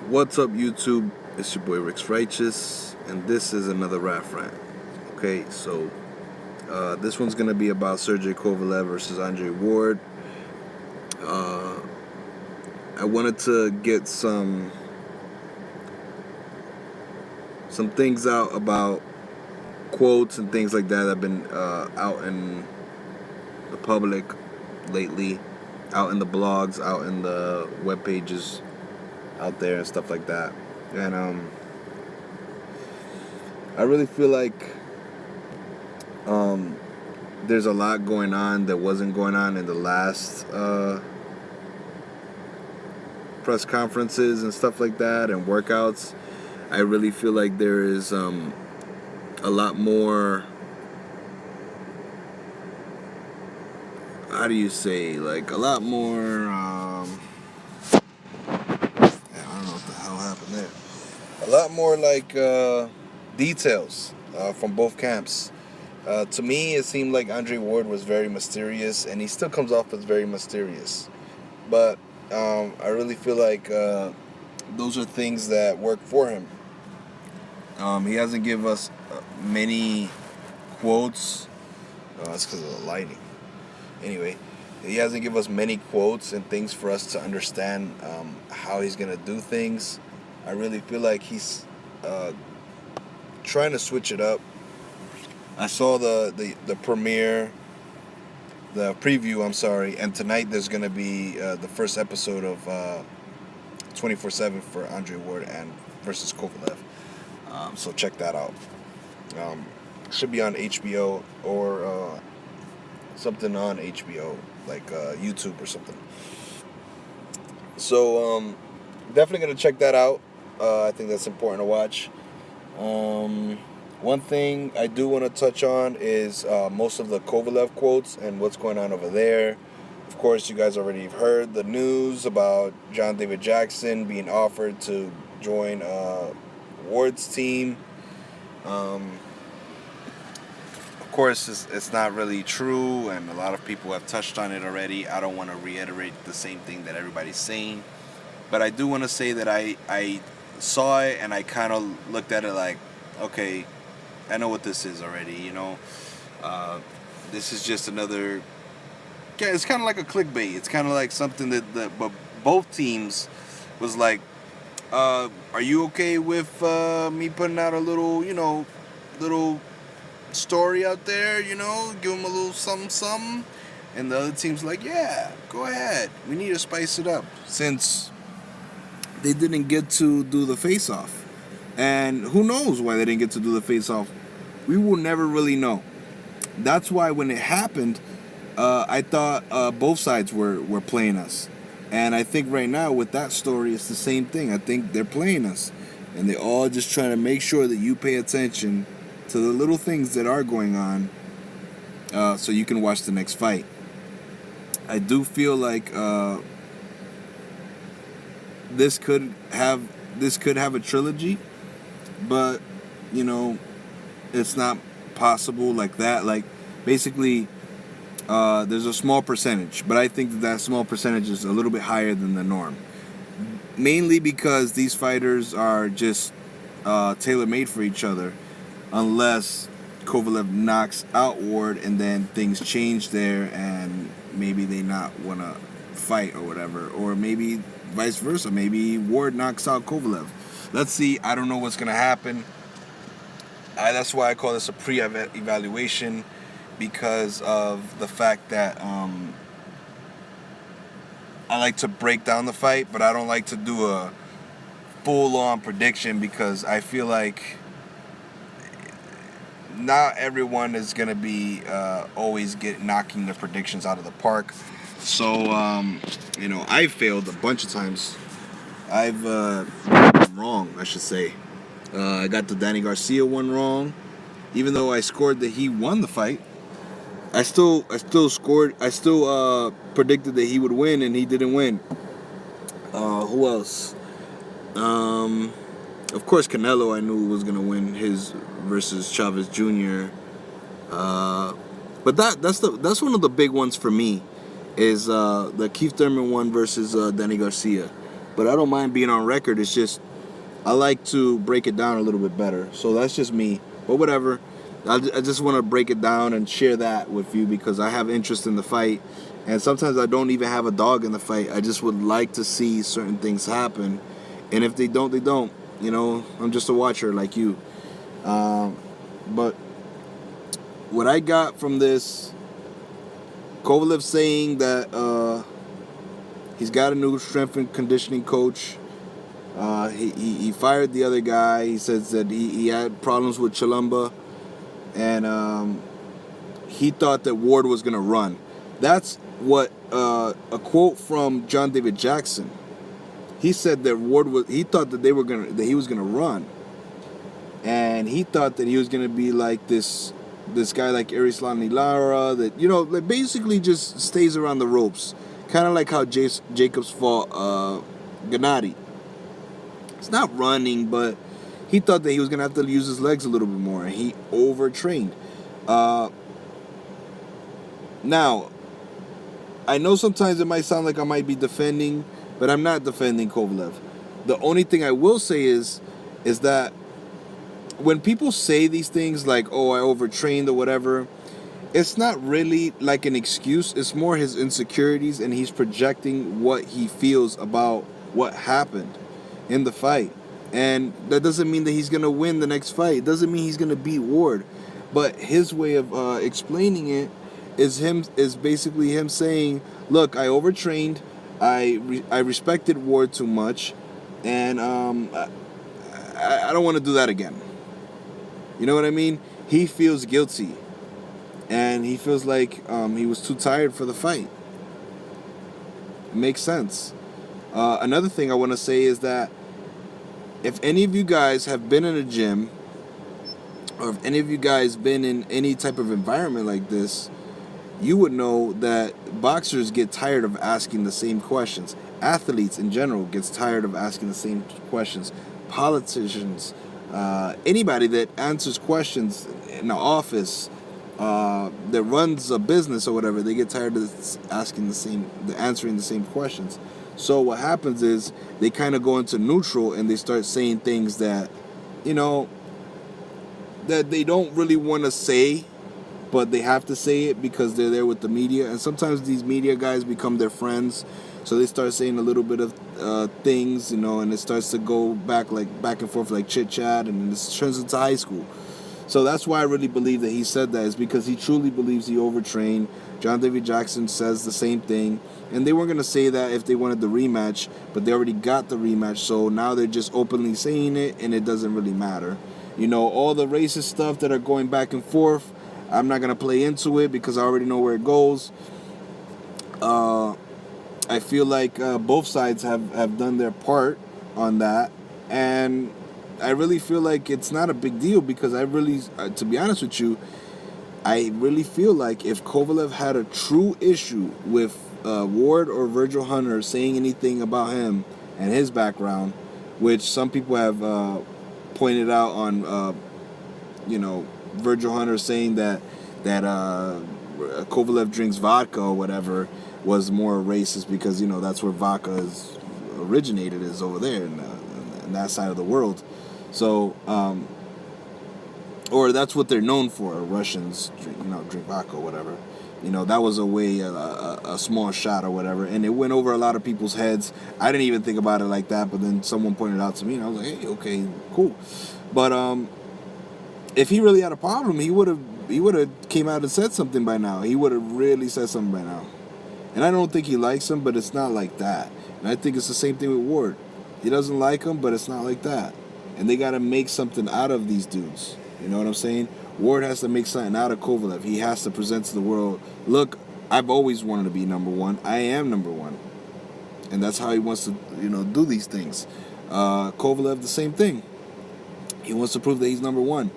What's up, YouTube? It's your boy Rick's Righteous, and this is another rap rant. Okay, so this one's gonna be about Sergey Kovalev versus Andre Ward. Uh, I wanted to get some things out about quotes and things like that that have been out in the public lately, out in the blogs, out in the web pages, out there and stuff like that. And I really feel like there's a lot going on that wasn't going on in the last press conferences and stuff like that and workouts. I really feel like there is a lot more. How do you say? Like a lot more. I don't know what the hell happened there. A lot more like details from both camps. To me, it seemed like Andre Ward was very mysterious, and he still comes off as very mysterious. But I really feel like those are things that work for him. He hasn't given us many quotes. That's because of the lighting. Anyway, he hasn't given us many quotes and things for us to understand how he's going to do things. I really feel like he's trying to switch it up. I saw the premiere, the preview, I'm sorry, and tonight there's going to be the first episode of 24/7 for Andre Ward and versus Kovalev. So check that out. Should be on HBO or something on HBO, like YouTube or something. So definitely going to check that out. I think that's important to watch. One thing I do want to touch on is most of the Kovalev quotes and what's going on over there. Of course, you guys already heard the news about John David Jackson being offered to join Ward's team. Of course, it's not really true, and a lot of people have touched on it already. I don't want to reiterate the same thing that everybody's saying, but I do want to say that I saw it and I kind of looked at it like, okay, I know what this is already, you know. This is just another. Yeah, it's kind of like a clickbait. It's kind of like something but both teams was like, are you okay with me putting out a little story out there, give them a little something? And the other team's like, yeah, go ahead. We need to spice it up since they didn't get to do the face-off. And who knows why they didn't get to do the face-off? We will never really know. That's why when it happened, I thought both sides were playing us. And I think right now with that story, it's the same thing. I think they're playing us. And they're all just trying to make sure that you pay attention to the little things that are going on so you can watch the next fight. I do feel like this could have a trilogy, but it's not possible like that. Like basically, there's a small percentage, but I think that small percentage is a little bit higher than the norm. Mainly because these fighters are just tailor-made for each other, unless Kovalev knocks out Ward and then things change there and maybe they not want to fight or whatever, or maybe vice versa. Maybe Ward knocks out Kovalev. Let's see. I don't know what's going to happen. That's why I call this a pre-evaluation, because of the fact that I like to break down the fight, but I don't like to do a full-on prediction because I feel like not everyone is going to be always knocking the predictions out of the park. So, I failed a bunch of times. I've been wrong, I should say. I got the Danny Garcia one wrong. Even though I scored that he won the fight, I still predicted that he would win, and he didn't win. Who else? Of course, Canelo I knew was gonna win his versus Chavez Jr. But that's one of the big ones for me is the Keith Thurman one versus Danny Garcia. But I don't mind being on record. It's just I like to break it down a little bit better. So that's just me. But whatever. I just want to break it down and share that with you because I have interest in the fight. And sometimes I don't even have a dog in the fight. I just would like to see certain things happen. And if they don't, they don't. You know, I'm just a watcher like you. But what I got from this, Kovalev saying that he's got a new strength and conditioning coach. He fired the other guy. He says that he had problems with Chalumba. And he thought that Ward was going to run. That's what a quote from John David Jackson. He said that he thought that he was gonna run, and he thought that he was gonna be like this guy like Erislandy Lara that that basically just stays around the ropes, kind of like how Jacobs fought Gennady. It's not running, but he thought that he was gonna have to use his legs a little bit more, and he overtrained. Now, I know sometimes it might sound like I might be defending, but I'm not defending Kovalev. The only thing I will say is that when people say these things like, oh, I overtrained or whatever, it's not really like an excuse. It's more his insecurities, and he's projecting what he feels about what happened in the fight. And that doesn't mean that he's going to win the next fight. It doesn't mean he's going to beat Ward. But his way of explaining it is basically him saying, look, I overtrained. I respected Ward too much, and I don't want to do that again. You know what I mean? He feels guilty, and he feels like he was too tired for the fight. It makes sense. Another thing I want to say is that if any of you guys have been in a gym, or if any of you guys been in any type of environment like this, you would know that boxers get tired of asking the same questions. Athletes in general gets tired of asking the same questions. Politicians, anybody that answers questions in the office, that runs a business or whatever, they get tired of answering the same questions. So what happens is they kind of go into neutral and they start saying things that, that they don't really want to say, but they have to say it because they're there with the media. And sometimes these media guys become their friends, so they start saying a little bit of things, and it starts to go back and forth like chit chat, and it turns into high school. So that's why I really believe that he said that, is because he truly believes he overtrained. John David Jackson says the same thing, and they weren't going to say that if they wanted the rematch, but they already got the rematch, so now they're just openly saying it, and it doesn't really matter. All the racist stuff that are going back and forth, I'm not going to play into it because I already know where it goes. I feel like both sides have done their part on that, and I really feel like it's not a big deal because to be honest with you, I really feel like if Kovalev had a true issue with Ward or Virgil Hunter saying anything about him and his background, which some people have pointed out on, Virgil Hunter saying that Kovalev drinks vodka or whatever was more racist because, that's where vodka is originated, is over there in that side of the world. So, or that's what they're known for. Russians drink vodka or whatever. That was a small shot or whatever, and it went over a lot of people's heads. I didn't even think about it like that, but then someone pointed it out to me, and I was like, hey, okay, cool. But if he really had a problem, he would have came out and said something by now. He would have really said something by now. And I don't think he likes him, but it's not like that. And I think it's the same thing with Ward. He doesn't like him, but it's not like that. And they got to make something out of these dudes. You know what I'm saying? Ward has to make something out of Kovalev. He has to present to the world, look, I've always wanted to be number one. I am number one. And that's how he wants to, do these things. Kovalev, the same thing. He wants to prove that he's number one.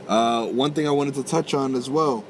One thing I wanted to touch on as well.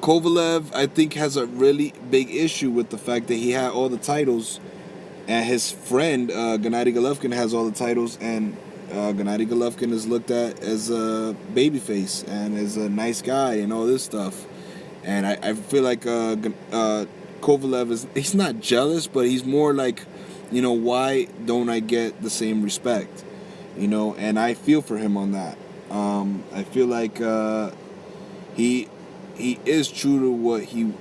Kovalev, I think, has a really big issue with the fact that he had all the titles, and his friend Gennady Golovkin has all the titles, and Gennady Golovkin is looked at as a babyface and as a nice guy and all this stuff. And I feel like Kovalev he's not jealous, but he's more like why don't I get the same respect? And I feel for him on that. I feel like he is true to what he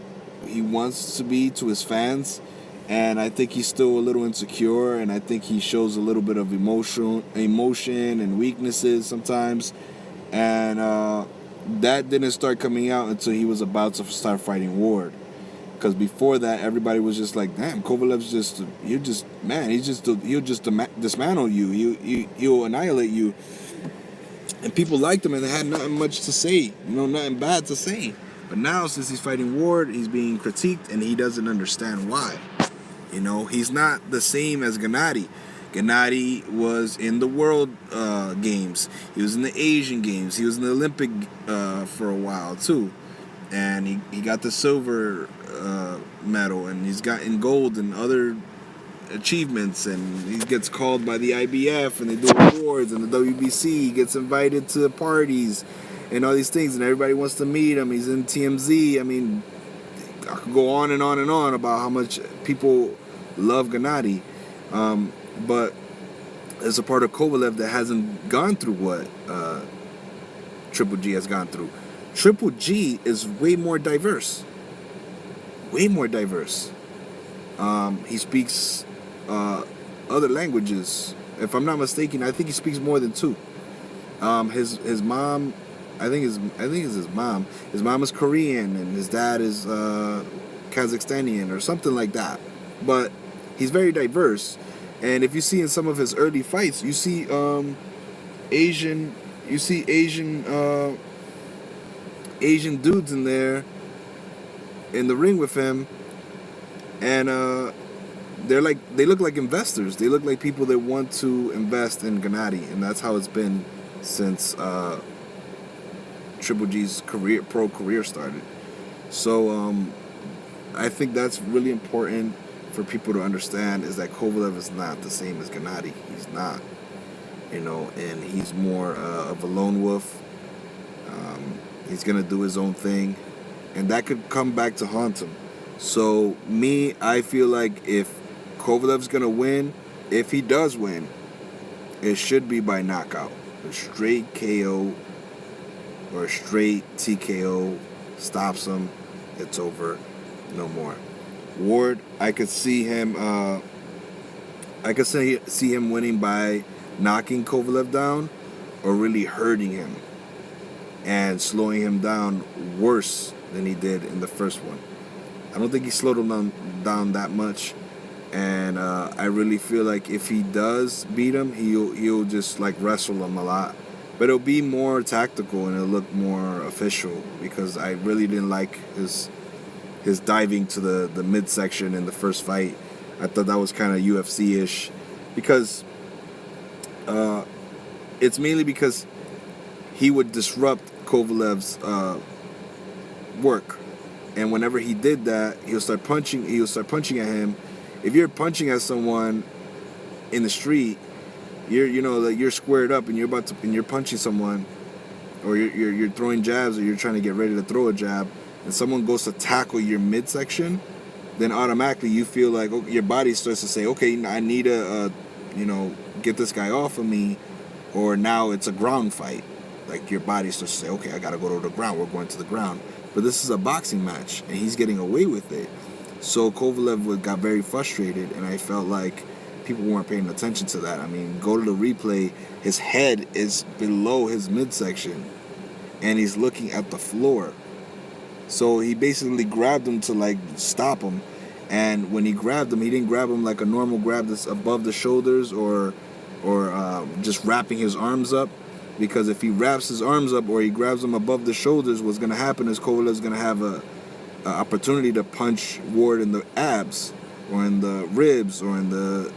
wants to be to his fans, and I think he's still a little insecure, and I think he shows a little bit of emotion and weaknesses sometimes, and that didn't start coming out until he was about to start fighting Ward. Because before that, everybody was just like, "Damn, Kovalev's he'll just dismantle you. He'll annihilate you." And people liked him, and they had nothing much to say, nothing bad to say. But now, since he's fighting Ward, he's being critiqued, and he doesn't understand why. He's not the same as Gennady. Gennady was in the World Games. He was in the Asian Games. He was in the Olympic for a while, too. And he got the silver medal, and he's gotten gold and other achievements, and he gets called by the IBF, and they do awards, and the WBC. He gets invited to parties and all these things, and everybody wants to meet him. He's in TMZ. I mean, I could go on and on and on about how much people love Gennady, but there's a part of Kovalev that hasn't gone through what Triple G has gone through. Triple G is way more diverse. Way more diverse. He speaks other languages. If I'm not mistaken, I think he speaks more than two. His mom, I think it's his mom. His mom is Korean and his dad is Kazakhstanian or something like that. But he's very diverse. And if you see in some of his early fights, you see Asian dudes in there in the ring with him, and they look like investors. They look like people that want to invest in Gennady, and that's how it's been since Triple G's pro career started. So I think that's really important for people to understand, is that Kovalev is not the same as Gennady. He's not, and he's more of a lone wolf. He's gonna do his own thing, and that could come back to haunt him. So I feel like if Kovalev's gonna win, if he does win, it should be by knockout, a straight KO or a straight TKO stops him. It's over, no more. Ward, I could see him. See him winning by knocking Kovalev down, or really hurting him and slowing him down worse than he did in the first one. I don't think he slowed him down that much, and I really feel like if he does beat him, he'll just like wrestle him a lot, but it'll be more tactical and it'll look more official, because I really didn't like his diving to the midsection in the first fight. I thought that was kind of UFC-ish, because it's mainly because he would disrupt Kovalev's work, and whenever he did that, he'll start punching at him. If you're punching at someone in the street, you're squared up and you're punching someone, or you're throwing jabs, or you're trying to get ready to throw a jab, and someone goes to tackle your midsection, then automatically you feel like, your body starts to say, okay, I need to get this guy off of me, or now it's a ground fight. Like, your body starts to say, okay, I gotta go to the ground. We're going to the ground. But this is a boxing match, and he's getting away with it. So Kovalev got very frustrated, and I felt like people weren't paying attention to that. I mean, go to the replay. His head is below his midsection, and he's looking at the floor. So he basically grabbed him to like stop him, and when he grabbed him, he didn't grab him like a normal grab that's above the shoulders or just wrapping his arms up. Because if he wraps his arms up or he grabs them above the shoulders, what's going to happen is Kovalev's going to have a opportunity to punch Ward in the abs or in the ribs or in the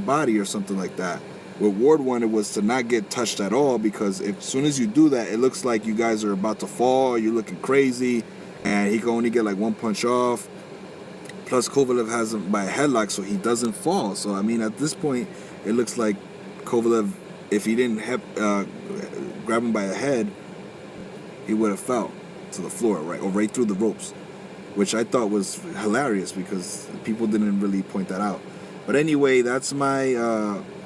body or something like that. What Ward wanted was to not get touched at all, because as soon as you do that, it looks like you guys are about to fall, you're looking crazy, and he can only get like one punch off. Plus Kovalev has him by a headlock, so he doesn't fall. So I mean, at this point, it looks like Kovalev, if he didn't grab him by the head, he would have fell to the floor, right through the ropes, which I thought was hilarious because people didn't really point that out. But anyway, that's my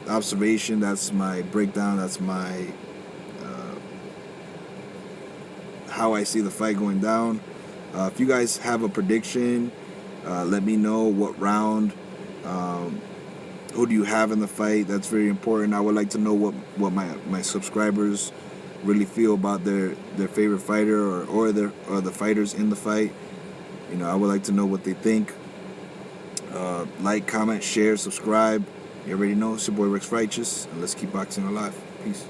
observation. That's my breakdown. That's my how I see the fight going down. If you guys have a prediction, let me know what round. Who do you have in the fight? That's very important. I would like to know what my subscribers really feel about their favorite fighter or the fighters in the fight. I would like to know what they think. Like, comment, share, subscribe. You already know, it's your boy Rex Righteous, and let's keep boxing alive. Peace.